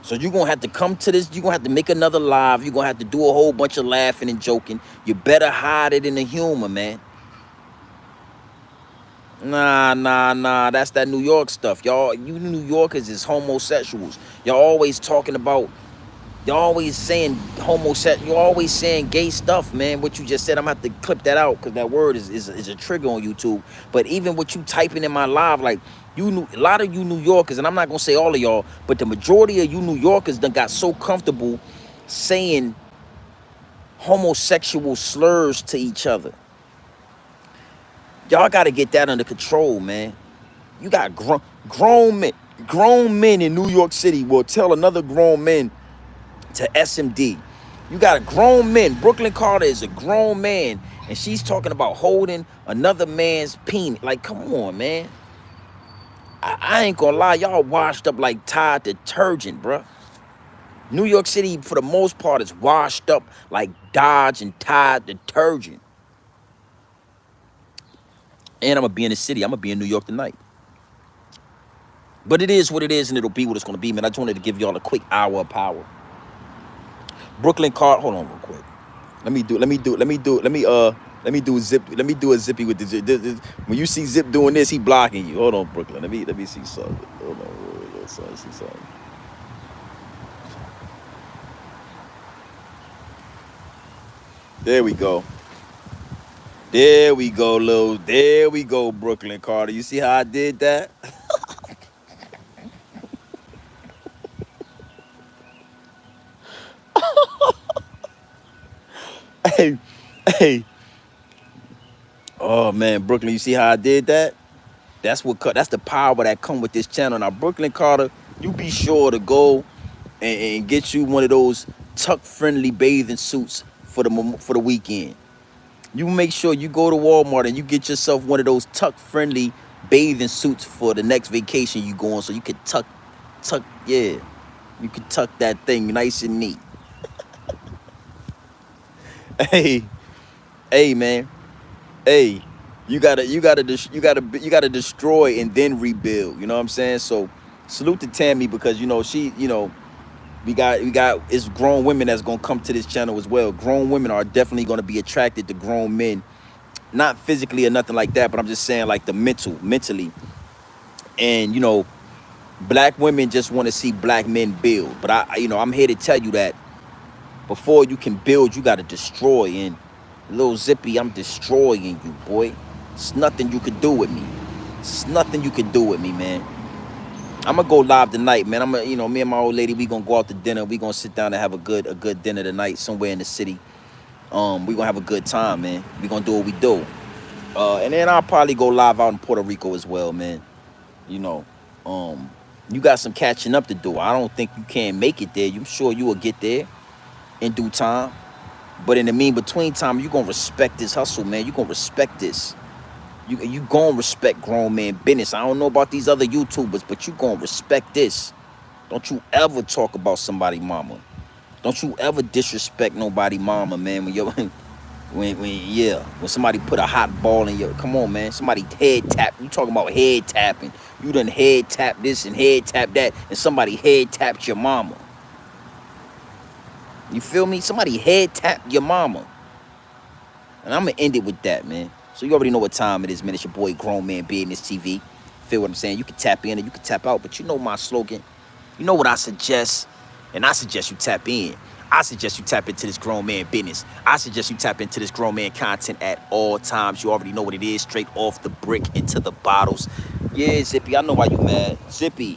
So you're gonna have to come to this. You're gonna have to make another live. You're gonna have to do a whole bunch of laughing and joking. You better hide it in the humor, man. Nah. That's that New York stuff. Y'all, you New Yorkers is homosexuals. Y'all always talking about, y'all always saying homosexual, you're always saying gay stuff, man. What you just said, I'm gonna have to clip that out because that word is a trigger on YouTube. But even what you typing in my live, like a lot of you New Yorkers, and I'm not gonna say all of y'all, but the majority of you New Yorkers done got so comfortable saying homosexual slurs to each other. Y'all got to get that under control, man. You got grown men in New York City will tell another grown man to SMD. You got a grown man. Brooklyn Carter is a grown man, and she's talking about holding another man's penis. Like, come on, man. I ain't gonna lie, y'all washed up like Tide detergent, bruh. New York City, for the most part, is washed up like Dodge and Tide detergent. And I'm gonna be in the city. I'm gonna be in New York tonight. But it is what it is, and it'll be what it's gonna be, man. I just wanted to give y'all a quick hour of power. Brooklyn Card, hold on real quick. Let me do a Zippy with the Zip. When you see Zip doing this, he blocking you. Hold on, Brooklyn. Let me see something. Hold on, let's see something. There we go. There we go, Lil. There we go, Brooklyn Carter. You see how I did that? Hey. Oh man, Brooklyn, you see how I did that? That's the power that come with this channel. Now, Brooklyn Carter, you be sure to go and get you one of those tuck-friendly bathing suits for the weekend. You make sure you go to Walmart and you get yourself one of those tuck-friendly bathing suits for the next vacation you go on, so you can tuck, yeah. You can tuck that thing nice and neat. Hey, man. Hey, you gotta destroy and then rebuild. You know what I'm saying? So salute to Tammy, because you know she, you know, we got it's grown women that's gonna come to this channel as well. Grown women are definitely gonna be attracted to grown men, not physically or nothing like that, but I'm just saying like the mentally. And you know, black women just want to see black men build. But I'm here to tell you that before you can build, you gotta destroy. And Lil Zippy, I'm destroying you, boy. It's nothing you could do with me. It's nothing you could do with me, man. I'm gonna go live tonight, man. Me and my old lady, we gonna go out to dinner. We gonna sit down and have a good dinner tonight somewhere in the city. We gonna have a good time, man. We gonna do what we do. And then I'll probably go live out in Puerto Rico as well, man. You know, you got some catching up to do. I don't think you can make it there. I'm sure you will get there in due time. But in the between time, you gonna respect this hustle, man. You gonna respect this. You gonna respect grown man business. I don't know about these other YouTubers, but you gonna respect this. Don't you ever talk about somebody mama. Don't you ever disrespect nobody mama, man. When you're when somebody put a hot ball in your, come on, man. Somebody head tap. You talking about head tapping. You done head tap this and head tap that, and somebody head tapped your mama. You feel me? Somebody head tapped your mama. And I'm going to end it with that, man. So you already know what time it is, man. It's your boy, Grown Man Business TV. Feel what I'm saying? You can tap in and you can tap out, but you know my slogan. You know what I suggest, and I suggest you tap in. I suggest you tap into this grown man business. I suggest you tap into this grown man content at all times. You already know what it is. Straight off the brick into the bottles. Yeah, Zippy, I know why you mad. Zippy.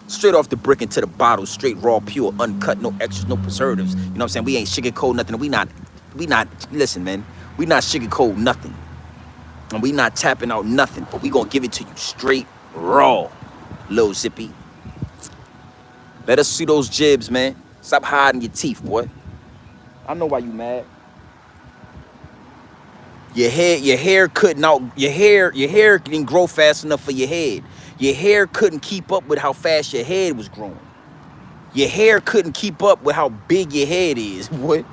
Straight off the brick into the bottle, straight raw, pure, uncut, no extras, no preservatives. You know what I'm saying? We ain't sugarcoat nothing. We not, listen, man. We not sugarcoat nothing. And we not tapping out nothing. But we gonna give it to you straight raw, Lil Zippy. Let us see those jibs, man. Stop hiding your teeth, boy. I know why you mad. Your hair didn't grow fast enough for your head. Your hair couldn't keep up with how fast your head was growing. Your hair couldn't keep up with how big your head is, boy.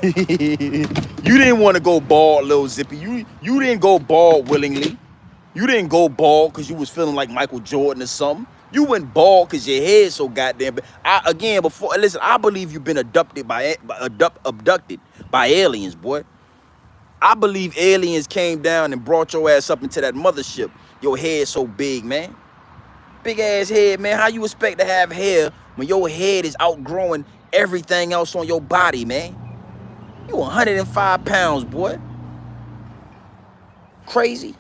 You didn't want to go bald, Lil Zippy. You didn't go bald willingly. You didn't go bald because you was feeling like Michael Jordan or something. You went bald because your head so goddamn big. I believe you've been abducted by aliens, boy. I believe aliens came down and brought your ass up into that mothership. Your head so big, man. Big ass head, man. How you expect to have hair when your head is outgrowing everything else on your body, man? You 105 pounds, boy. Crazy.